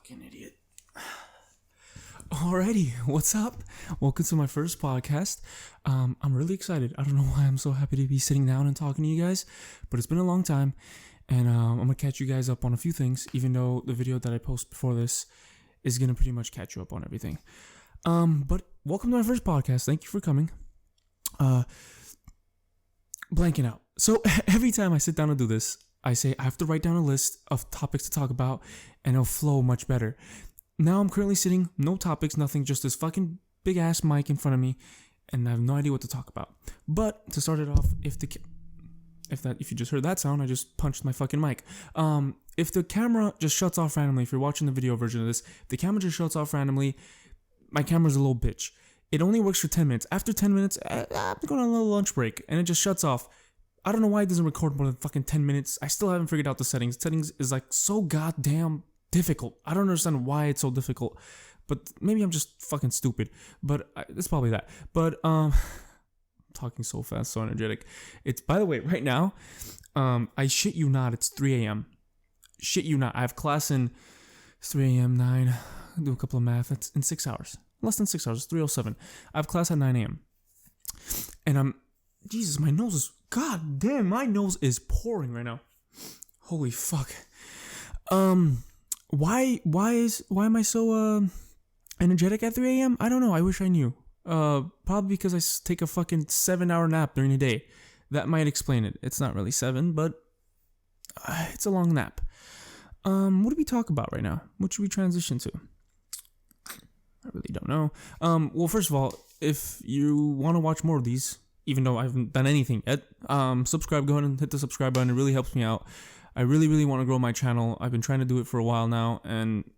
Fucking idiot. Alrighty, what's up? Welcome to my first podcast. I'm really excited. I don't know why I'm so happy to be sitting down and talking to you guys, but it's been a long time, and I'm gonna catch you guys up on a few things, even though the video that I post before this is gonna pretty much catch you up on everything. But welcome to my first podcast. Thank you for coming. Blanking out. So every time I sit down to do this, I say I have to write down a list of topics to talk about, and it'll flow much better. Now I'm currently sitting, no topics, nothing, just this fucking big ass mic in front of me, and I have no idea what to talk about. But to start it off, if you just heard that sound, I just punched my fucking mic. If the camera just shuts off randomly, if you're watching the video version of this, if the camera just shuts off randomly, my camera's a little bitch. It only works for 10 minutes. After 10 minutes, I'm going on a little lunch break, and it just shuts off. I don't know why it doesn't record more than fucking 10 minutes. I still haven't figured out the settings. Settings is like so goddamn difficult. I don't understand why it's so difficult, but maybe I'm just fucking stupid. But it's probably that. But I'm talking so fast, so energetic. It's, by the way, right now, I shit you not, it's 3 a.m. Shit you not. I have class in 3 a.m., 9. I'll do a couple of math. It's in 6 hours. Less than 6 hours. It's 3:07. I have class at 9 a.m. And Jesus, my nose is, god damn, my nose is pouring right now. Holy fuck. Why am I so energetic at 3 a.m.? I don't know. I wish I knew. Probably because I take a fucking 7-hour nap during the day. That might explain it. It's not really 7, but it's a long nap. What do we talk about right now? What should we transition to? I really don't know. Well, first of all, if you want to watch more of these, even though I haven't done anything yet, subscribe. Go ahead and hit the subscribe button. It really helps me out. I really, really want to grow my channel. I've been trying to do it for a while now, and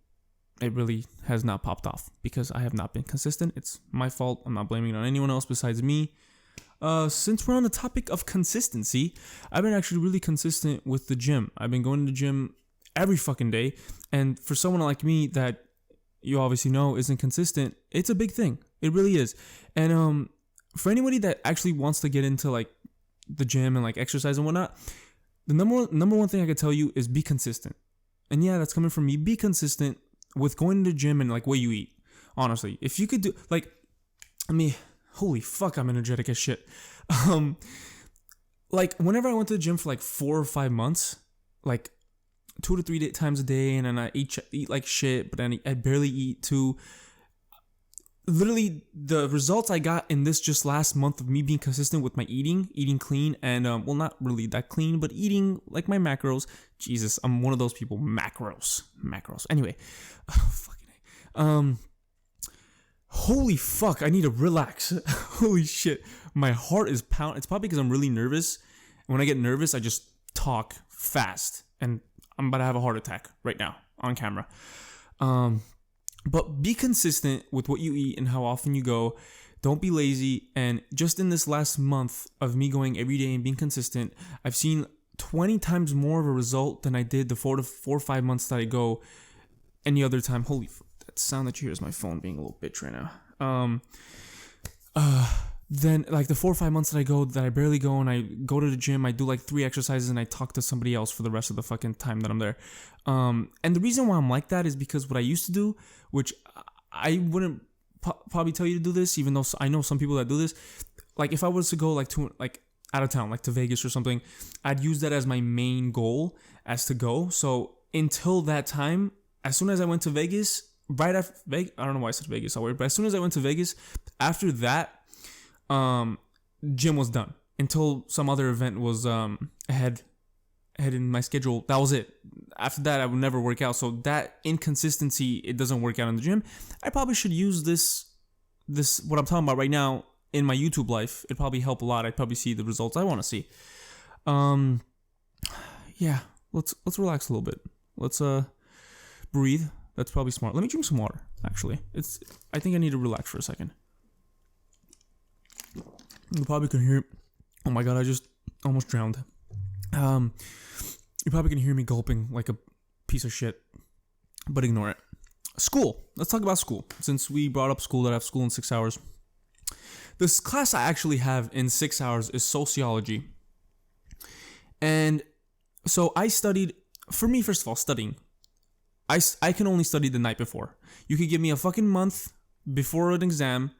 it really has not popped off because I have not been consistent. It's my fault. I'm not blaming it on anyone else besides me. Since we're on the topic of consistency, I've been actually really consistent with the gym. I've been going to the gym every fucking day, and for someone like me that you obviously know isn't consistent, it's a big thing. It really is. And for anybody that actually wants to get into like the gym and like exercise and whatnot, the number one thing I could tell you is be consistent. And yeah, that's coming from me. Be consistent with going to the gym and like what you eat. Honestly, if you could do like, holy fuck, I'm energetic as shit. Like whenever I went to the gym for like 4 or 5 months, like 2 to 3 times a day, and then I eat like shit, but then I barely eat too. Literally, the results I got in this just last month of me being consistent with my eating clean, and well, not really that clean, but eating like my macros. Jesus, I'm one of those people. Macros. Anyway, holy fuck, I need to relax. Holy shit, my heart is pounding. It's probably because I'm really nervous. And when I get nervous, I just talk fast, and I'm about to have a heart attack right now on camera. But be consistent with what you eat and how often you go. Don't be lazy. And just in this last month of me going every day and being consistent, I've seen 20 times more of a result than I did the 4 or 5 months that I go any other time. Holy fuck, that sound that you hear is my phone being a little bitch right now. Then like the 4 or 5 months that I barely go, and I go to the gym, I do like 3 exercises, and I talk to somebody else for the rest of the fucking time that I'm there. And the reason why I'm like that is because what I used to do, which I wouldn't probably tell you to do this, even though I know some people that do this. Like if I was to go like out of town, like to Vegas or something, I'd use that as my main goal as to go. So until that time, as soon as I went to Vegas, right after Vegas, I don't know why I said Vegas, but as soon as I went to Vegas, after that, gym was done until some other event was ahead in my schedule. That was it. After that, I would never work out. So that inconsistency, it doesn't work out in the gym. I probably should use this what I'm talking about right now in my YouTube life. It'd probably help a lot. I'd probably see the results I want to see. Yeah, let's relax a little bit. Let's breathe. That's probably smart. Let me drink some water. Actually, I think I need to relax for a second. You probably can hear. Oh my god, I just almost drowned. You probably can hear me gulping like a piece of shit, but ignore it. School. Let's talk about school. Since we brought up school, that I have school in 6 hours. This class I actually have in 6 hours is sociology. And so I studied, for me, first of all, studying. I can only study the night before. You could give me a fucking month before an exam,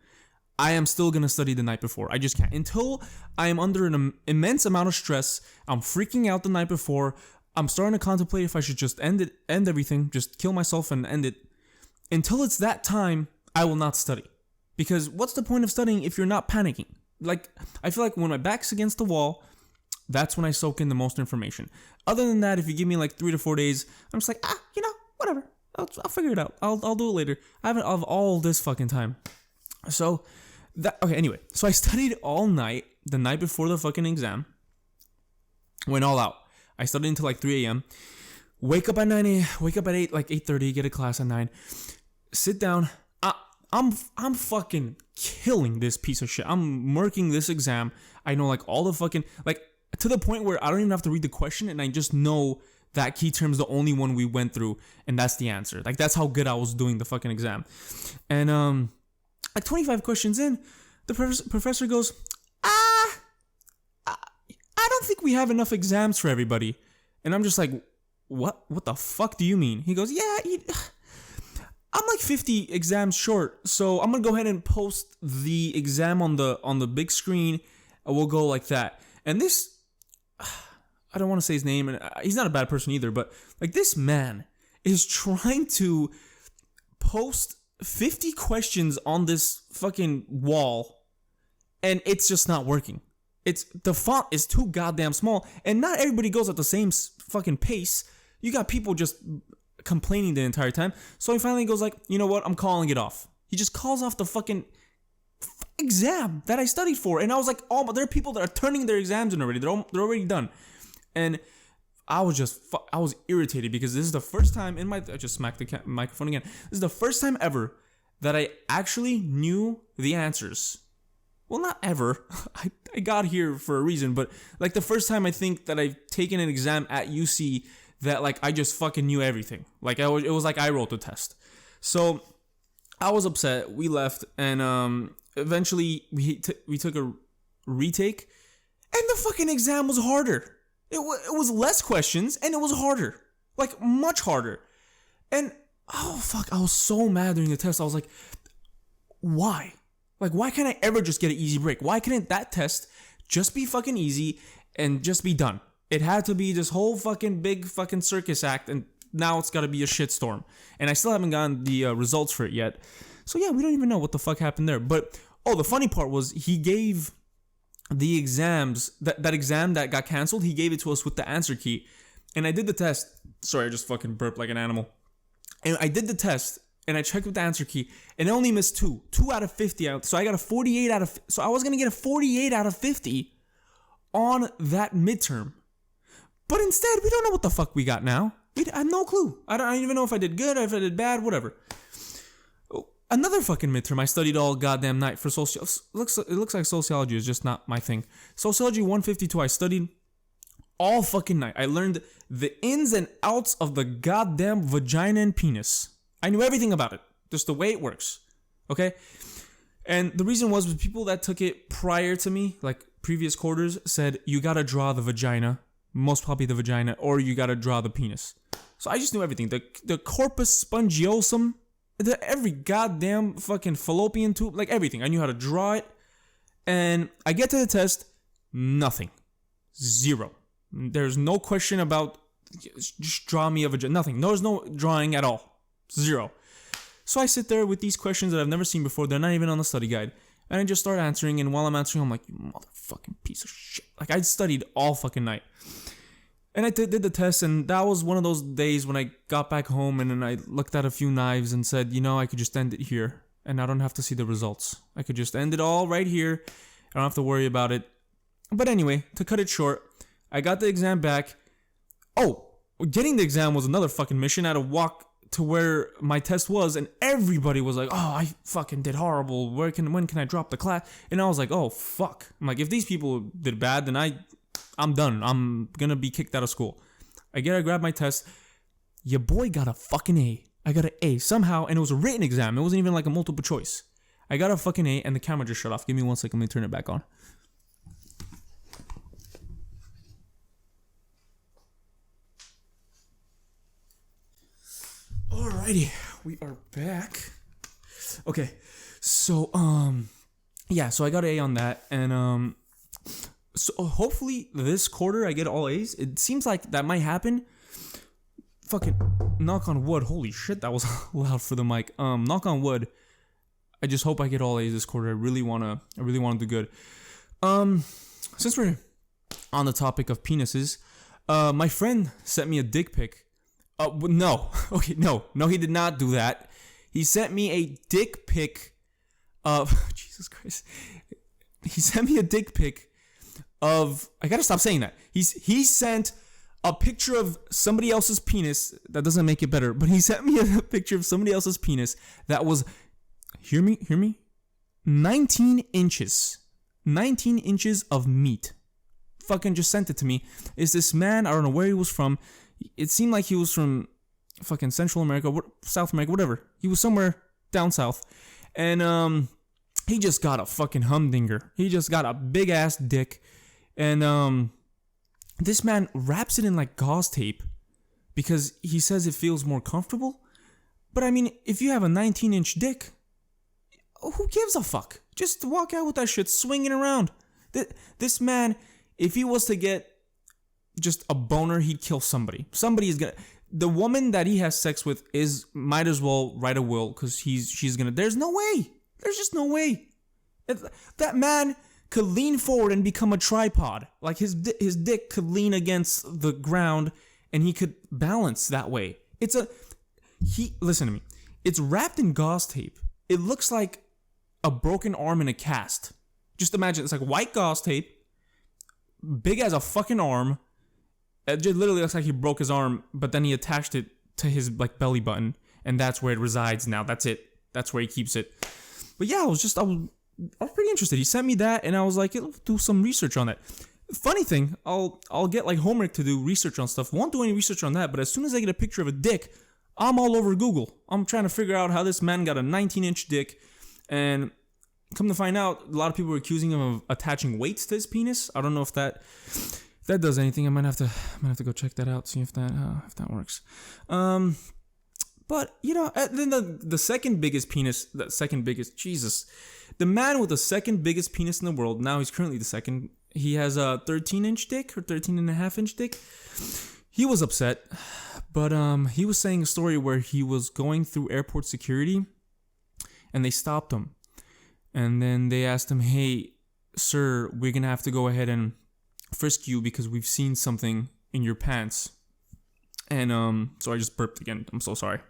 I am still gonna study the night before. I just can't. Until I am under an immense amount of stress, I'm freaking out the night before, I'm starting to contemplate if I should just end everything, just kill myself and end it. Until it's that time, I will not study. Because what's the point of studying if you're not panicking? Like, I feel like when my back's against the wall, that's when I soak in the most information. Other than that, if you give me like 3 to 4 days, I'm just like, whatever. I'll figure it out. I'll do it later. I have all this fucking time. So, anyway. So I studied all night, the night before the fucking exam. Went all out. I studied until like 3 a.m. Wake up at 9 a.m. Wake up at 8:30, get a class at 9. Sit down. I'm fucking killing this piece of shit. I'm murking this exam. I know like all the fucking, like, to the point where I don't even have to read the question and I just know that key term is the only one we went through and that's the answer. Like, that's how good I was doing the fucking exam. And like 25 questions in, the professor goes, I don't think we have enough exams for everybody. And I'm just like, what the fuck do you mean? He goes, I'm like 50 exams short, so I'm gonna go ahead and post the exam on the big screen, and we'll go like that. And this, I don't want to say his name, and he's not a bad person either, but like, this man is trying to post 50 questions on this fucking wall, and it's just not working. The font is too goddamn small, and not everybody goes at the same fucking pace. You got people just complaining the entire time. So he finally goes like, you know what? I'm calling it off. He just calls off the fucking exam that I studied for. And I was like, oh, but there are people that are turning their exams in already. They're already done. And I was irritated because this is the first time I just smacked the microphone again. This is the first time ever that I actually knew the answers. Well, not ever. I got here for a reason, but like the first time I think that I've taken an exam at UC that like I just fucking knew everything. Like it was like I wrote the test. So I was upset. We left, and eventually we took a retake, and the fucking exam was harder. It was less questions, and it was harder, like much harder. And oh fuck, I was so mad during the test. I was like, why? Like, why can't I ever just get an easy break? Why couldn't that test just be fucking easy and just be done? It had to be this whole fucking big fucking circus act, and now it's got to be a shitstorm. And I still haven't gotten the results for it yet. So yeah, we don't even know what the fuck happened there. But, the funny part was he gave the exams, that exam that got canceled, he gave it to us with the answer key. And I did the test. Sorry, I just fucking burped like an animal. And I did the test, and I checked with the answer key, and I only missed 2 out of 50. So I got a 48 out of, so I was going to get a 48 out of 50 on that midterm. But instead, we don't know what the fuck we got now. I have no clue. I don't even know if I did good or if I did bad, whatever. Another fucking midterm, I studied all goddamn night for sociology. It looks like sociology is just not my thing. Sociology 152, I studied all fucking night. I learned the ins and outs of the goddamn vagina and penis. I knew everything about it, just the way it works. Okay? And the reason was people that took it prior to me, like previous quarters, said you gotta draw the vagina. Most probably the vagina, or you gotta draw the penis. So I just knew everything. The corpus spongiosum, every goddamn fucking fallopian tube, like everything. I knew how to draw it. And I get to the test, nothing. 0. There's no question about just draw me a vagina. Nothing. There's no drawing at all. 0. So I sit there with these questions that I've never seen before. They're not even on the study guide. And I just start answering, and while I'm answering, I'm like, you motherfucking piece of shit. Like, I studied all fucking night. And I did the test, and that was one of those days when I got back home, and then I looked at a few knives and said, I could just end it here, and I don't have to see the results. I could just end it all right here. I don't have to worry about it. But anyway, to cut it short, I got the exam back. Getting the exam was another fucking mission. I had to walk to where my test was, and everybody was like, I fucking did horrible. When can I drop the class? And I was like, oh fuck. I'm like, if these people did bad, then I'm done. I'm gonna be kicked out of school. I grab my test. Your boy got a fucking A. I got an A somehow, and it was a written exam. It wasn't even like a multiple choice. I got a fucking A, and the camera just shut off. Give me 1 second, let me turn it back on. Alrighty, we are back. Okay, so so I got an A on that, and so hopefully this quarter I get all A's. It seems like that might happen. Fucking knock on wood. Holy shit, that was loud for the mic. Knock on wood. I just hope I get all A's this quarter. I really wanna do good. Since we're on the topic of penises, my friend sent me a dick pic. No. Okay, no, he did not do that. He sent me a dick pic of Jesus Christ. He sent me a dick pic of. I gotta stop saying that. He sent a picture of somebody else's penis. That doesn't make it better, but he sent me a picture of somebody else's penis that was. Hear me. 19 inches. 19 inches of meat. Fucking just sent it to me. Is this man? I don't know where he was from. It seemed like he was from fucking Central America, South America, whatever. He was somewhere down south. And he just got a fucking humdinger. He just got a big ass dick. And this man wraps it in like gauze tape because he says it feels more comfortable. But I mean, if you have a 19-inch dick, who gives a fuck? Just walk out with that shit swinging around. This man, if he was to get just a boner, he'd kill somebody. Somebody is gonna. The woman that he has sex with might as well write a will because she's gonna. There's no way. There's just no way. That man could lean forward and become a tripod. Like his dick could lean against the ground and he could balance that way. Listen to me. It's wrapped in gauze tape. It looks like a broken arm in a cast. Just imagine it's like white gauze tape, big as a fucking arm. It just literally looks like he broke his arm, but then he attached it to his like belly button, and that's where it resides now. That's it. That's where he keeps it. But yeah, I was pretty interested. He sent me that, and I was like, do some research on that. Funny thing, I'll get like homework to do research on stuff. Won't do any research on that, but as soon as I get a picture of a dick, I'm all over Google. I'm trying to figure out how this man got a 19-inch dick, and come to find out, a lot of people were accusing him of attaching weights to his penis. I don't know if that does anything. I might have to go check that out, see if that works. But then the second biggest penis, the man with the second biggest penis in the world. Now he's currently the second. He has a 13-inch dick or 13.5-inch dick. He was upset, but he was saying a story where he was going through airport security, and they stopped him, and then they asked him, "Hey, sir, we're gonna have to go ahead and frisk you because we've seen something in your pants." And so I just burped again. I'm so sorry.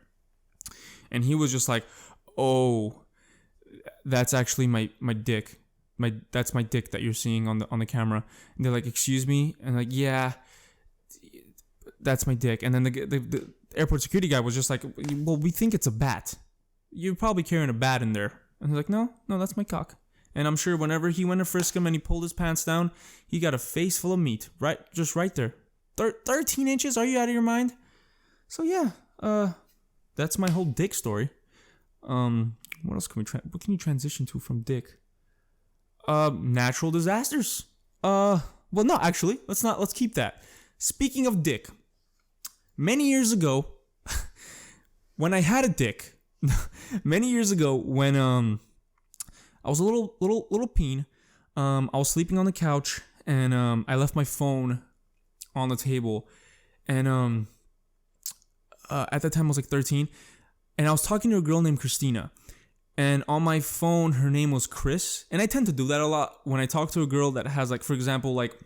And he was just like, "Oh, that's actually my dick. That's my dick that you're seeing on the camera." And they're like, "Excuse me?" And like, "Yeah, that's my dick." And then the airport security guy was just like, "Well, we think it's a bat. You're probably carrying a bat in there." And he's like, no, that's my cock. And I'm sure whenever he went to frisk him and he pulled his pants down, he got a face full of meat, right there. 13 inches? Are you out of your mind? So yeah, that's my whole dick story. What else can what can you transition to from dick? Natural disasters. Well, no, actually, let's keep that. Speaking of dick, many years ago, when I had a dick, when I was a little peen, I was sleeping on the couch, and I left my phone on the table, and at that time I was like 13, and I was talking to a girl named Christina, and on my phone her name was Chris, and I tend to do that a lot when I talk to a girl that has, like, for example, like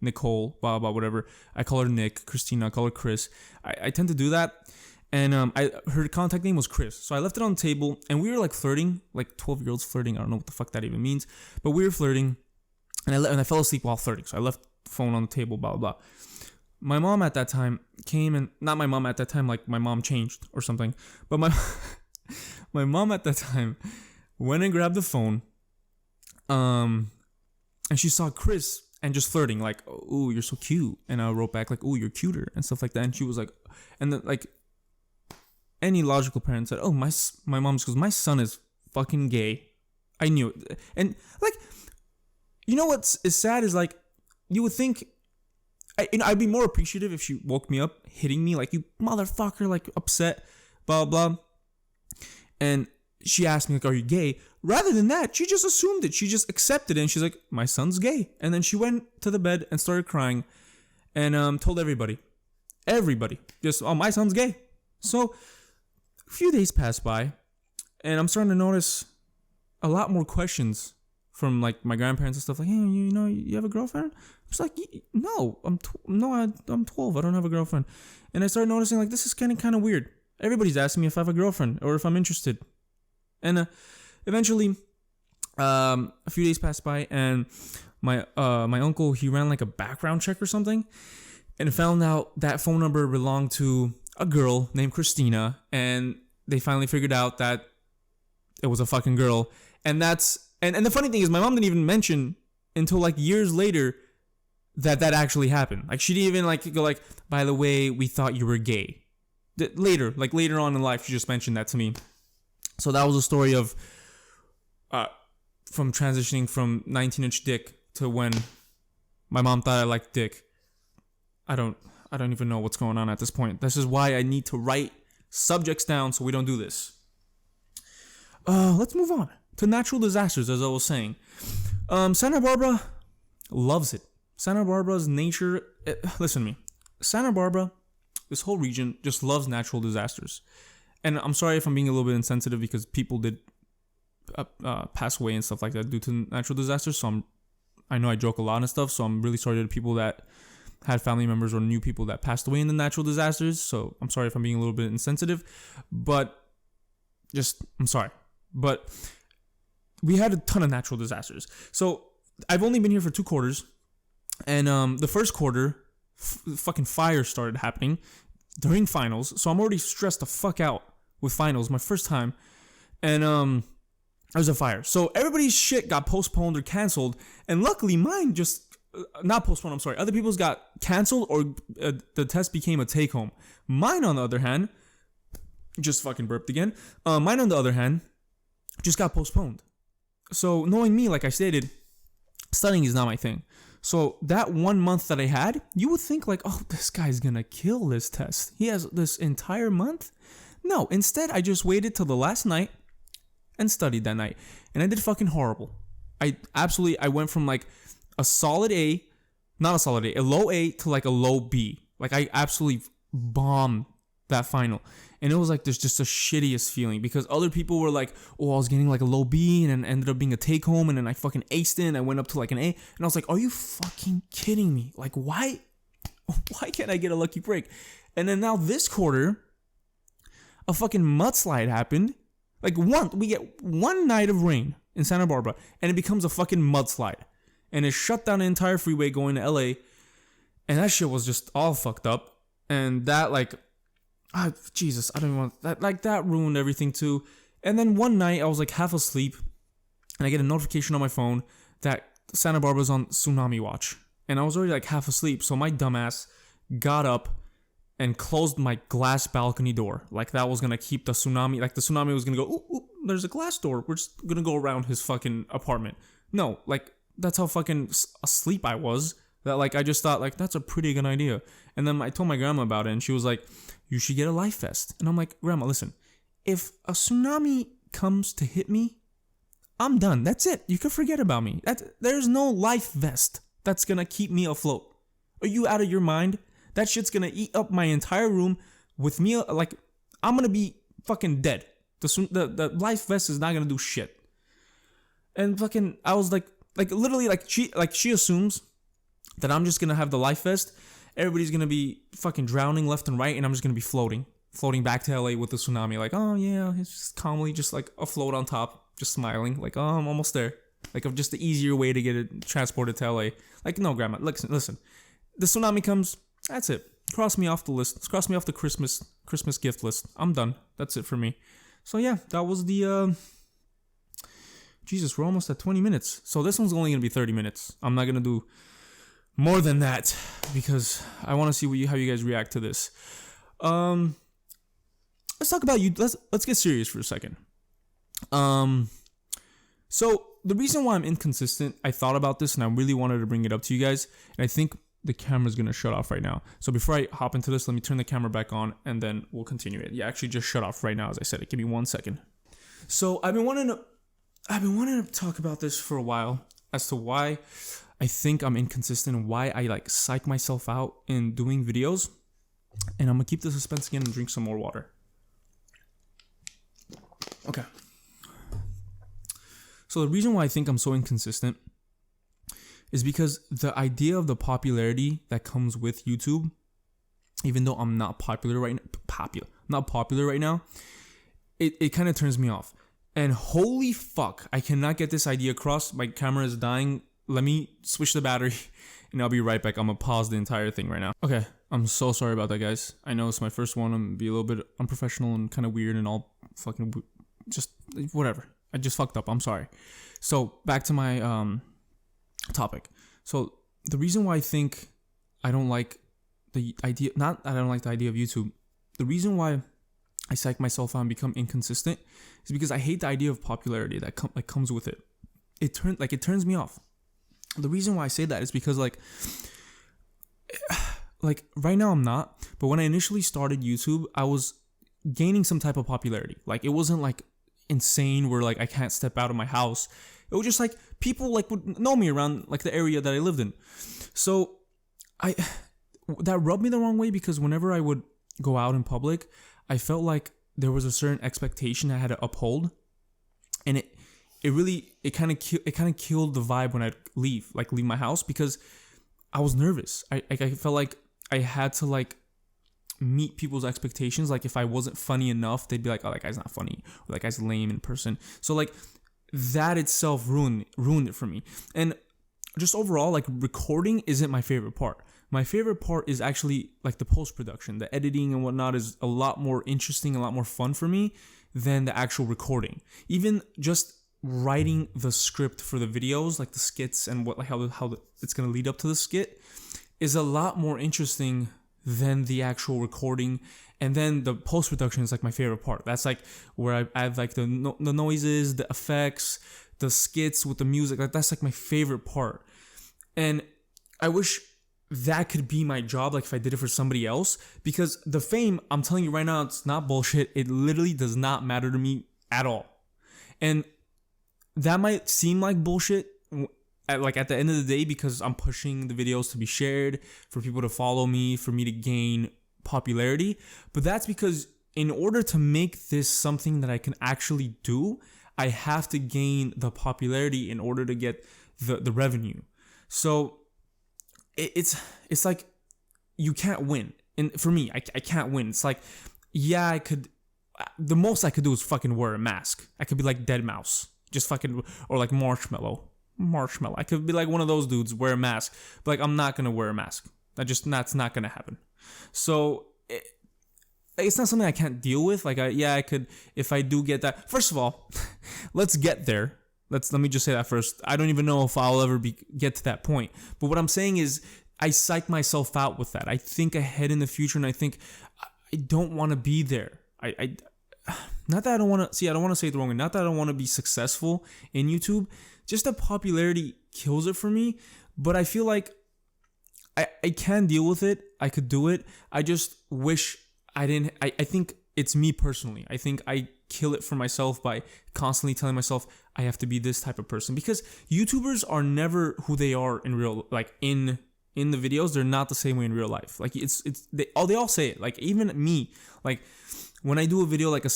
Nicole, blah blah whatever. I call her Nick. Christina, I call her Chris. I tend to do that. And her contact name was Chris. So I left it on the table, and we were like flirting, like 12-year-olds flirting. I don't know what the fuck that even means, but we were flirting, and I fell asleep while flirting. So I left the phone on the table, blah blah blah. My mom at that time came, and not my mom at that time, like my mom changed or something, but my mom at that time went and grabbed the phone, and she saw Chris and just flirting, like, "Oh, you're so cute," and I wrote back like, "Oh, you're cuter," and stuff like that. And she was like, and then like. Any logical parent said, "Oh, my mom goes, my son is fucking gay." I knew it. And like, you know what's sad is, like, you would think, I'd be more appreciative if she woke me up hitting me, like, "You motherfucker," like upset. blah, blah. And she asked me, like, are you gay? Rather than that, she just assumed it. She just accepted it. And she's like, my son's gay. And then she went to the bed and started crying and told everybody. Everybody. Just, oh, my son's gay. So a few days passed by and I'm starting to notice a lot more questions from like my grandparents and stuff. Like, hey, you have a girlfriend? I was like, no, I'm 12. I don't have a girlfriend. And I started noticing like this is kind of weird. Everybody's asking me if I have a girlfriend or if I'm interested. And eventually, a few days passed by, and my uncle, he ran like a background check or something, and found out that phone number belonged to a girl named Christina, and they finally figured out that it was a fucking girl. And and the funny thing is, my mom didn't even mention until like years later that actually happened. Like she didn't even like go like, by the way, we thought you were gay. Later on in life, she just mentioned that to me. So that was a story of from transitioning from 19-inch dick to when my mom thought I liked dick. I don't even know what's going on at this point. This is why I need to write subjects down so we don't do this. Let's move on to natural disasters, as I was saying. Santa Barbara loves it. Santa Barbara's nature... listen to me. Santa Barbara, this whole region, just loves natural disasters. And I'm sorry if I'm being a little bit insensitive because people did pass away and stuff like that due to natural disasters. So I know I joke a lot and stuff. So I'm really sorry to the people that had family members or knew people that passed away in the natural disasters. So I'm sorry if I'm being a little bit insensitive. But I'm sorry. But we had a ton of natural disasters. So I've only been here for 2 quarters. And the first quarter, fucking fire started happening during finals. So I'm already stressed the fuck out with finals, my first time. And there was a fire. So everybody's shit got postponed or canceled. And luckily mine just, not postponed, I'm sorry. Other people's got canceled or the test became a take home. Mine, on the other hand, just fucking burped again. Mine, on the other hand, just got postponed. So knowing me, like I stated, studying is not my thing. So that 1 month that I had, you would think like, oh, this guy's gonna kill this test. He has this entire month. No, instead I just waited till the last night and studied that night. And I did fucking horrible. I went from like a solid A, not a solid A, a low A to like a low B. Like I absolutely bombed that final. And it was like, there's just the shittiest feeling because other people were like, oh, I was getting like a low B and then ended up being a take home and then I fucking aced it and I went up to like an A. And I was like, are you fucking kidding me? Like, why can't I get a lucky break? And then now this quarter, a fucking mudslide happened. Like we get 1 night of rain in Santa Barbara and it becomes a fucking mudslide. And it shut down the entire freeway going to LA. And that shit was just all fucked up. And that like... Jesus, I don't even want that. Like that ruined everything too. And then one night I was like half asleep, and I get a notification on my phone that Santa Barbara's on tsunami watch, and I was already like half asleep. So my dumbass got up and closed my glass balcony door. Like that was gonna keep the tsunami. Like the tsunami was gonna go. Ooh, ooh, there's a glass door. We're just gonna go around his fucking apartment. No, like that's how fucking asleep I was. That like I just thought like that's a pretty good idea. And then I told my grandma about it, and she was like, you should get a life vest. And I'm like, Grandma, listen, if a tsunami comes to hit me, I'm done. That's it. You can forget about me. There's no life vest that's going to keep me afloat. Are you out of your mind? That shit's going to eat up my entire room with me. Like, I'm going to be fucking dead. The life vest is not going to do shit. And fucking, I was like literally, she assumes that I'm just going to have the life vest. Everybody's going to be fucking drowning left and right, and I'm just going to be floating back to LA with the tsunami. Like, oh, yeah, it's just calmly just, like, afloat on top, just smiling. Like, oh, I'm almost there. Like, I'm just the easier way to get it transported to LA. Like, no, Grandma, listen. The tsunami comes, that's it. Cross me off the list. Cross me off the Christmas gift list. I'm done. That's it for me. So, yeah, that was the, Jesus, we're almost at 20 minutes. So this one's only going to be 30 minutes. I'm not going to do more than that because I want to see how you guys react to this. Let's talk about you. Let's get serious for a second. So the reason why I'm inconsistent, I thought about this and I really wanted to bring it up to you guys. And I think the camera's gonna shut off right now. So before I hop into this, let me turn the camera back on and then we'll continue it. Yeah, actually just shut off right now as I said it. Give me 1 second. So I've been wanting to talk about this for a while as to why I think I'm inconsistent and why I like psych myself out in doing videos. And I'm gonna keep the suspense again and drink some more water. Okay. So the reason why I think I'm so inconsistent is because the idea of the popularity that comes with YouTube, even though I'm not popular right now, it kind of turns me off. And holy fuck, I cannot get this idea across. My camera is dying. Let me switch the battery and I'll be right back. I'm gonna pause the entire thing right now. Okay, I'm so sorry about that, guys. I know it's my first one. I'm gonna be a little bit unprofessional and kind of weird and all fucking just whatever. I just fucked up. I'm sorry. So back to my topic. So the reason why I think I don't like the idea, not that I don't like the idea of YouTube, the reason why I psych myself out and become inconsistent is because I hate the idea of popularity that comes with it. It turns me off. The reason why I say that is because like right now I'm not, but when I initially started YouTube, I was gaining some type of popularity. Like it wasn't like insane where like I can't step out of my house. It was just like people like would know me around like the area that I lived in. So that rubbed me the wrong way because whenever I would go out in public, I felt like there was a certain expectation I had to uphold, and it kind of killed the vibe when I'd leave my house because I was nervous. I felt like I had to like meet people's expectations. Like if I wasn't funny enough, they'd be like, "Oh, that guy's not funny," or "That guy's lame in person." So like that itself ruined it for me. And just overall, like recording isn't my favorite part. My favorite part is actually like the post-production, the editing and whatnot is a lot more interesting, a lot more fun for me than the actual recording. Even just writing the script for the videos, like the skits and how it's gonna lead up to the skit, is a lot more interesting than the actual recording. And then the post-production is like my favorite part. That's like where I add like the noises, the effects, the skits with the music. Like that's like my favorite part. And I wish that could be my job, like if I did it for somebody else, because the fame, I'm telling you right now, it's not bullshit. It literally does not matter to me at all. And that might seem like bullshit at the end of the day because I'm pushing the videos to be shared, for people to follow me, for me to gain popularity. But that's because in order to make this something that I can actually do, I have to gain the popularity in order to get the revenue. So it's like you can't win. And for me, I can't win. It's like, yeah, I could, the most I could do is fucking wear a mask. I could be like Deadmau5, just fucking, or like Marshmallow. I could be like one of those dudes, wear a mask. But like, I'm not gonna wear a mask. That's not gonna happen. So it's not something I can't deal with. Like I could, if I do get that. First of all, let's get there. Let me just say that first. I don't even know if I'll ever get to that point. But what I'm saying is I psych myself out with that. I think ahead in the future, and I think I don't want to be there. Not that I don't want to, I don't want to say it the wrong way. Not that I don't want to be successful in YouTube. Just the popularity kills it for me. But I feel like I can deal with it. I could do it. I just wish I didn't. I think it's me personally. I think I kill it for myself by constantly telling myself I have to be this type of person, because YouTubers are never who they are in real, like in the videos. They're not the same way in real life. Like they all say it. Like even me, like when I do a video like a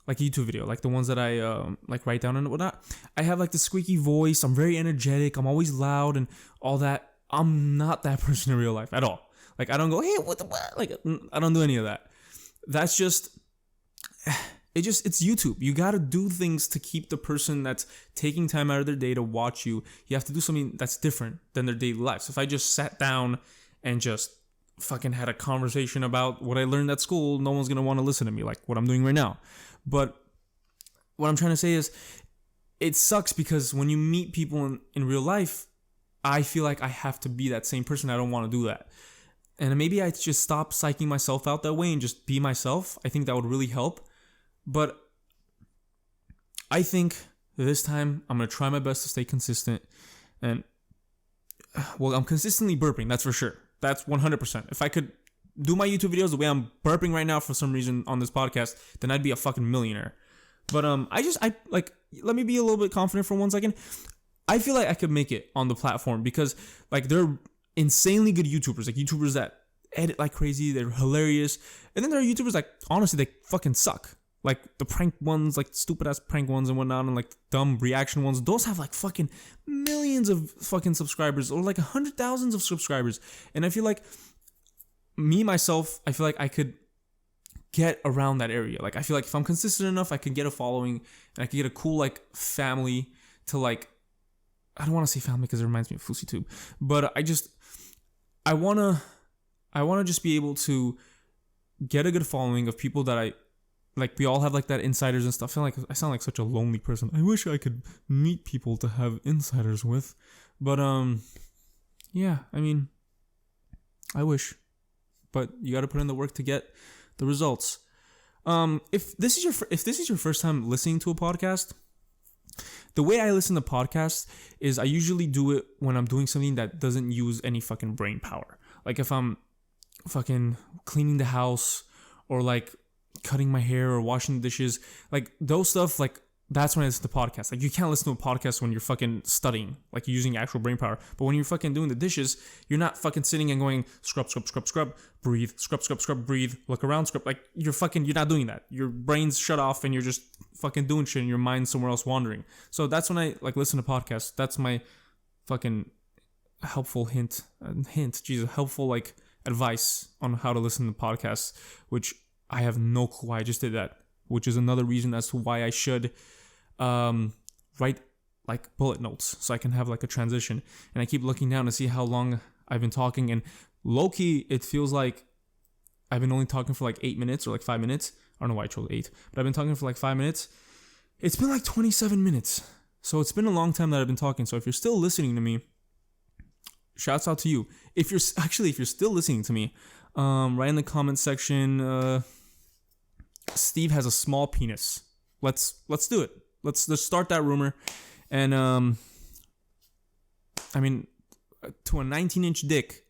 YouTube video, like the ones that I like write down and whatnot, I have like the squeaky voice. I'm very energetic. I'm always loud and all that. I'm not that person in real life at all. Like I don't go, hey, what? Like I don't do any of that. That's just, it's YouTube. You got to do things to keep the person that's taking time out of their day to watch you. You have to do something that's different than their daily life. So if I just sat down and just fucking had a conversation about what I learned at school, no one's going to want to listen to me like what I'm doing right now. But what I'm trying to say is it sucks because when you meet people in real life, I feel like I have to be that same person. I don't want to do that. And maybe I just stop psyching myself out that way and just be myself. I think that would really help. But I think this time I'm going to try my best to stay consistent. And well, I'm consistently burping. That's for sure. That's 100%. If I could do my YouTube videos the way I'm burping right now for some reason on this podcast, then I'd be a fucking millionaire. But I like, let me be a little bit confident for 1 second. I feel like I could make it on the platform because like they're insanely good YouTubers, like YouTubers that edit like crazy, they're hilarious. And then there are YouTubers like, honestly, they fucking suck. Like the prank ones, like stupid ass prank ones and whatnot, and like dumb reaction ones. Those have like fucking millions of fucking subscribers, or like 100,000s of subscribers. And I feel like myself, I feel like I could get around that area. Like I feel like if I'm consistent enough, I can get a following and I can get a cool like family to like, I don't want to say family because it reminds me of FouseyTube, but I want to just be able to get a good following of people that I like. We all have like that insiders and stuff. I feel like I sound like such a lonely person. I wish I could meet people to have insiders with, but yeah, I mean, I wish, but you got to put in the work to get the results. If this is your first time listening to a podcast, the way I listen to podcasts is I usually do it when I'm doing something that doesn't use any fucking brain power. Like if I'm fucking cleaning the house or like cutting my hair or washing the dishes, like those stuff, like that's when I listen to podcasts. Like you can't listen to a podcast when you're fucking studying, like you're using actual brain power. But when you're fucking doing the dishes, you're not fucking sitting and going scrub, scrub, scrub, scrub, breathe, scrub, scrub, scrub, breathe, look around, scrub. Like you're not doing that. Your brain's shut off and you're just fucking doing shit and your mind's somewhere else wandering. So that's when I like listen to podcasts. That's my fucking helpful helpful like advice on how to listen to podcasts, which I have no clue why I just did that, which is another reason as to why I should write like bullet notes so I can have like a transition. And I keep looking down to see how long I've been talking, and low-key it feels like I've been only talking for like 8 minutes or like 5 minutes. I don't know why I chose 8, but I've been talking for like 5 minutes. It's been like 27 minutes. So it's been a long time that I've been talking. So if you're still listening to me, shouts out to you. If you're still listening to me, write in the comment section, Steve has a small penis. Let's do it. Let's start that rumor. And I mean, to a 19-inch dick,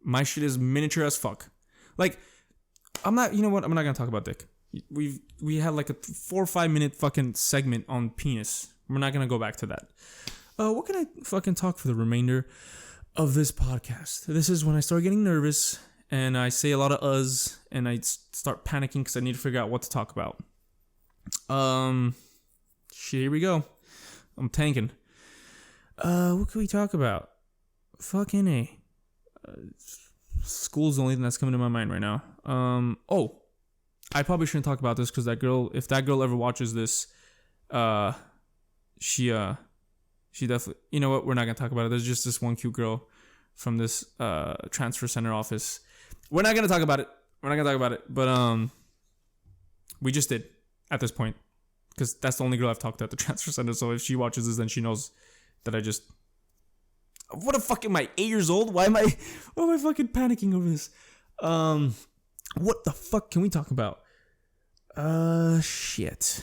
my shit is miniature as fuck. Like, I'm not, you know what? I'm not gonna talk about dick. We had like a 4 or 5 minute fucking segment on penis. We're not gonna go back to that. What can I fucking talk for the remainder of this podcast? This is when I start getting nervous and I say a lot of uhs and I start panicking because I need to figure out what to talk about. Shit, here we go. I'm tanking. What can we talk about? Fucking A. School's the only thing that's coming to my mind right now. Oh, I probably shouldn't talk about this because if that girl ever watches this, she definitely, you know what? We're not gonna talk about it. There's just this one cute girl from this transfer center office. We're not gonna talk about it. But we just did at this point because that's the only girl I've talked to at the transfer center. So if she watches this, then she knows that I just. What the fuck am I? 8 years old? Why am I fucking panicking over this? What the fuck can we talk about? Shit.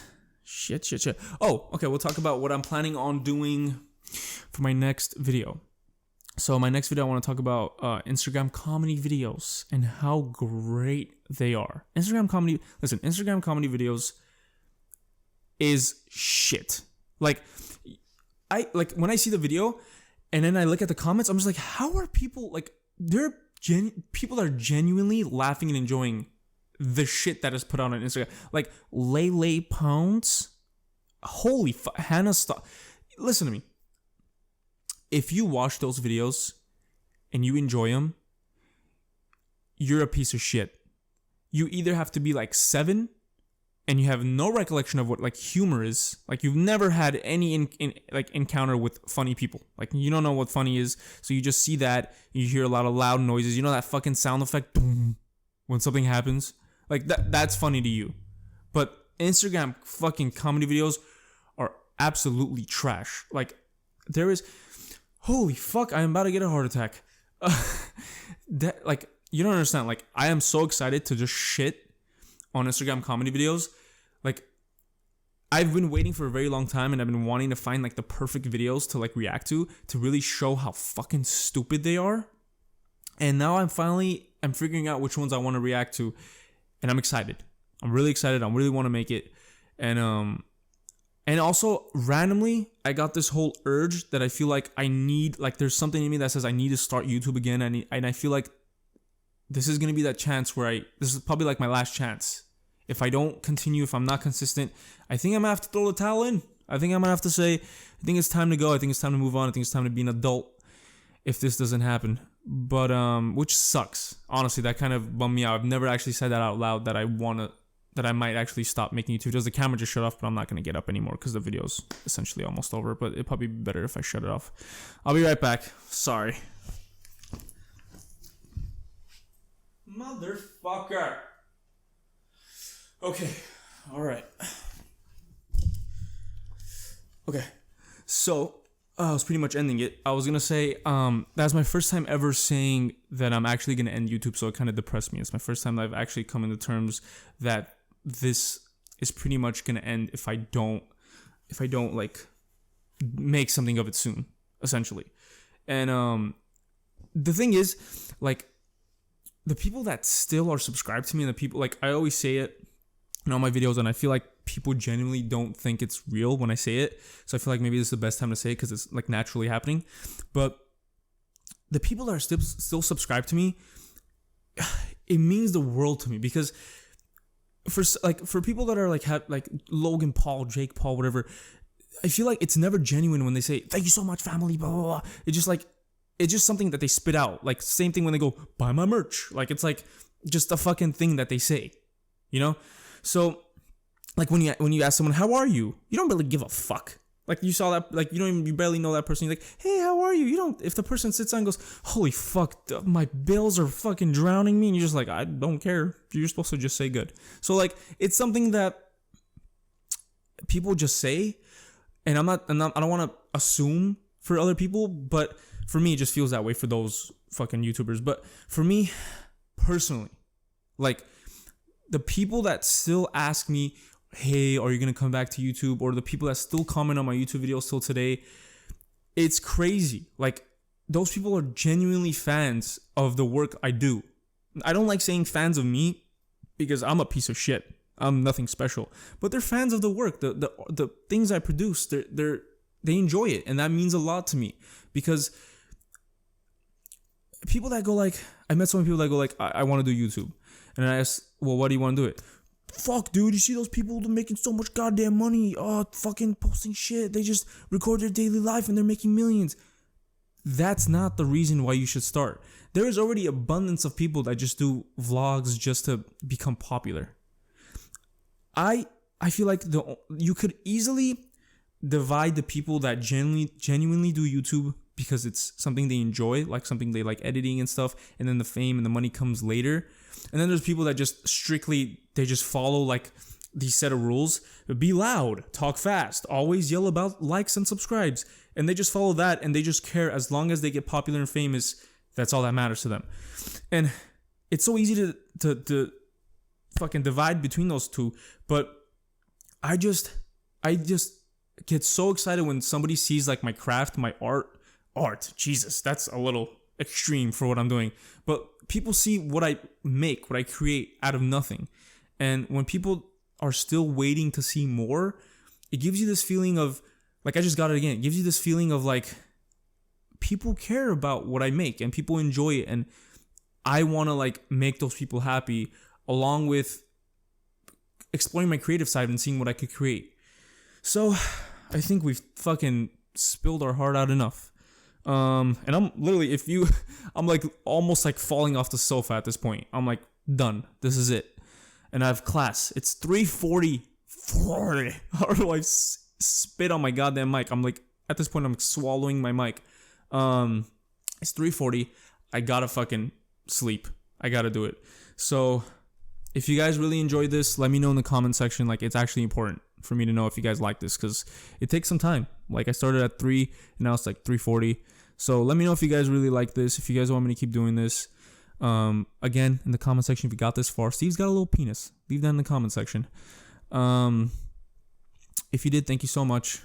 Oh, okay. We'll talk about what I'm planning on doing for my next video. So my next video, I want to talk about Instagram comedy videos and how great they are. Instagram comedy videos is shit. Like when I see the video and then I look at the comments, I'm just like, how are people like? People are genuinely laughing and enjoying the shit that is put out on Instagram. Like Lele Pounds, holy fuck, Hannah, stop. Listen to me. If you watch those videos and you enjoy them, you're a piece of shit. You either have to be like 7 and you have no recollection of what like humor is. Like you've never had any encounter with funny people. Like you don't know what funny is. So you just see that, you hear a lot of loud noises. You know that fucking sound effect boom, when something happens? Like that's funny to you. But Instagram fucking comedy videos are absolutely trash. Like there is, holy fuck, I am about to get a heart attack. That like you don't understand. Like I am so excited to just shit on Instagram comedy videos. Like I've been waiting for a very long time, and I've been wanting to find like the perfect videos to like react to really show how fucking stupid they are. And now I'm figuring out which ones I want to react to, and I'm excited. I'm really excited. I really want to make it. And also randomly, I got this whole urge that I feel like I need, like there's something in me that says I need to start YouTube again. And I feel like this is going to be that chance where this is probably like my last chance. If I don't continue, if I'm not consistent, I think I'm going to have to throw the towel in. I think I'm going to have to say, I think it's time to go. I think it's time to move on. I think it's time to be an adult if this doesn't happen. But, which sucks. Honestly, that kind of bummed me out. I've never actually said that out loud that I might actually stop making YouTube videos. The camera just shut off, but I'm not going to get up anymore because the video's essentially almost over. But it'd probably be better if I shut it off. I'll be right back. Sorry. Motherfucker. Okay. All right. Okay. So, I was pretty much ending it. I was going to say, that's my first time ever saying that I'm actually going to end YouTube, so it kind of depressed me. It's my first time that I've actually come into terms that this is pretty much going to end if I don't like make something of it soon, essentially. And the thing is, like, the people that still are subscribed to me, and the people, like, I always say it in all my videos, and I feel like people genuinely don't think it's real when I say it. So I feel like maybe this is the best time to say it because it's like naturally happening. But the people that are still subscribed to me, it means the world to me, because for people that are like Logan Paul, Jake Paul, whatever, I feel like it's never genuine when they say thank you so much, family, blah blah blah. It's just something that they spit out. Like same thing when they go buy my merch. Like it's like just a fucking thing that they say, you know. So like when you ask someone how are you, you don't really give a fuck. Like you saw that, like you barely know that person. You're like, hey, how are you? You don't. If the person sits down and goes, holy fuck, my bills are fucking drowning me, and you're just like, I don't care. You're supposed to just say good. So like it's something that people just say, and I don't want to assume for other people, but for me it just feels that way for those fucking YouTubers. But for me personally, like the people that still ask me, hey, are you going to come back to YouTube? Or the people that still comment on my YouTube videos still today, it's crazy. Like, those people are genuinely fans of the work I do. I don't like saying fans of me because I'm a piece of shit. I'm nothing special. But they're fans of the work, the things I produce. They enjoy it, and that means a lot to me. Because people that go like, I met so many people that go like, I want to do YouTube. And I asked, well, why do you want to do it? Fuck, dude, you see those people making so much goddamn money, fucking posting shit. They just record their daily life and they're making millions. That's not the reason why you should start. There is already abundance of people that just do vlogs just to become popular. I feel like you could easily divide the people that genuinely do YouTube because it's something they enjoy, like something they like editing and stuff, and then the fame and the money comes later. And then there's people that just strictly, they just follow like these set of rules. Be loud, talk fast, always yell about likes and subscribes. And they just follow that, and they just care as long as they get popular and famous. That's all that matters to them. And it's so easy to fucking divide between those two. But I just get so excited when somebody sees like my craft, my art. Jesus, that's a little extreme for what I'm doing. But people see what I make, what I create out of nothing. And when people are still waiting to see more, it gives you this feeling of, like I just got it again, it gives you this feeling of like, people care about what I make and people enjoy it. And I want to like make those people happy, along with exploring my creative side and seeing what I could create. So I think we've fucking spilled our heart out enough. And I'm literally, I'm like almost like falling off the sofa at this point. I'm like, done. This is it. And I have class. It's 3:40. How do I spit on my goddamn mic? I'm like, at this point, I'm swallowing my mic. It's 3:40. I gotta fucking sleep. I gotta do it. So if you guys really enjoyed this, let me know in the comment section. Like, it's actually important for me to know if you guys like this, because it takes some time. Like, I started at 3 and now it's like 3:40. So let me know if you guys really like this, if you guys want me to keep doing this. Again, in the comment section, if you got this far, Steve's got a little penis. Leave that in the comment section. If you did, thank you so much.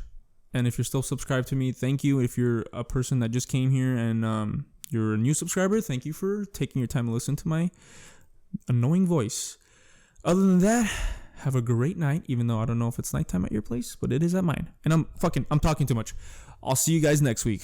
And if you're still subscribed to me, thank you. If you're a person that just came here and you're a new subscriber, thank you for taking your time to listen to my annoying voice. Other than that, have a great night, even though I don't know if it's nighttime at your place, but it is at mine. And I'm talking too much. I'll see you guys next week.